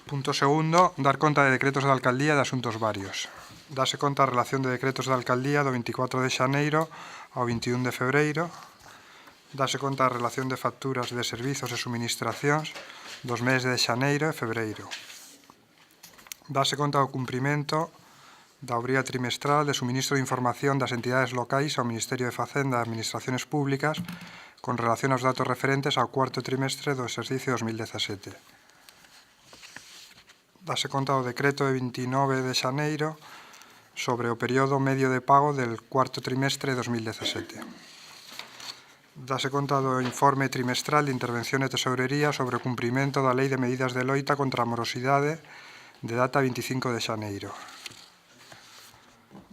Punto segundo, dar conta de decretos da Alcaldía e de asuntos varios. Dase conta a relación de decretos da Alcaldía do 24 de xaneiro ao 21 de febreiro. Dase conta a relación de facturas de servizos e suministracións dos meses de xaneiro e febreiro. Dase conta do cumprimento da obriga trimestral de suministro de información das entidades locais ao Ministerio de Facenda e Administraciones Públicas con relación aos datos referentes ao cuarto trimestre do exercicio 2017. Dase conta do decreto de 29 de xaneiro sobre o período medio de pago del cuarto trimestre de 2017. Dase conta do informe trimestral de intervención e tesourería sobre o cumprimento da Lei de Medidas de Loita contra a Morosidade de data 25 de xaneiro.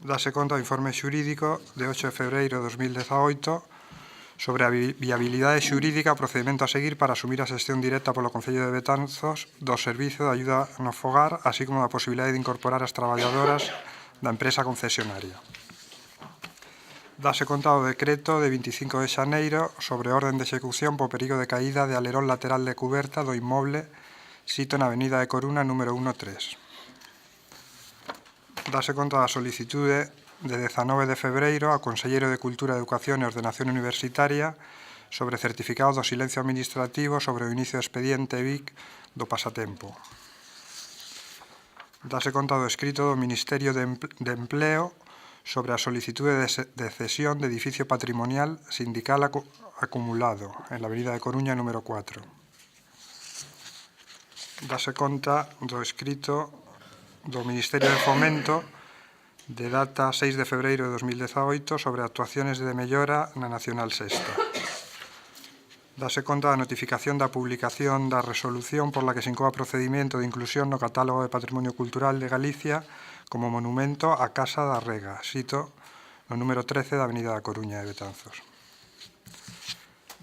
Dase conta do informe xurídico de 8 de febreiro de 2018 sobre a viabilidade xurídica e o procedimento a seguir para asumir a xestión directa polo Concello de Betanzos do servizo de ayuda no fogar, así como da posibilidade de incorporar as traballadoras da empresa concesionaria. Dase conta do decreto de 25 de xaneiro sobre orden de execución po perigo de caída de alerón lateral de cuberta do inmoble sito na Avenida de Coruna número 1-3. Dase conta da solicitude de 19 de febreiro ao Conselleiro de Cultura, Educación e Ordenación Universitaria sobre certificado do silencio administrativo sobre o inicio do expediente BIC do pasatempo. Dase conta do escrito do Ministerio de Empleo sobre a solicitude de cesión de edificio patrimonial sindical acumulado en la Avenida de Coruña número 4. Dase conta do escrito do Ministerio de Fomento de data 6 de febreiro de 2018 sobre actuaciones de mellora na Nacional Sexta. Dase conta da notificación da publicación da resolución por la que se incoa procedimento de inclusión no Catálogo de Patrimonio Cultural de Galicia como monumento a Casa da Rega, sito no número 13 da Avenida da Coruña de Betanzos.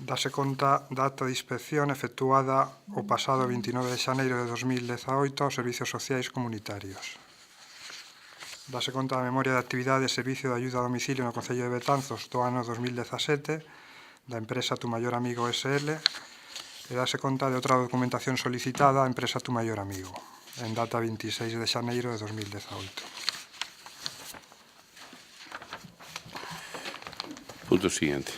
Dase conta da acta de inspección efectuada o pasado 29 de xaneiro de 2018 aos Servicios Sociais Comunitarios. Dase conta da memoria de actividade de servicio de ayuda a domicilio no Concello de Betanzos do ano 2017 da empresa Tu Maior Amigo SL e dase conta de outra documentación solicitada a empresa Tu Maior Amigo en data 26 de xaneiro de 2018. Punto siguiente.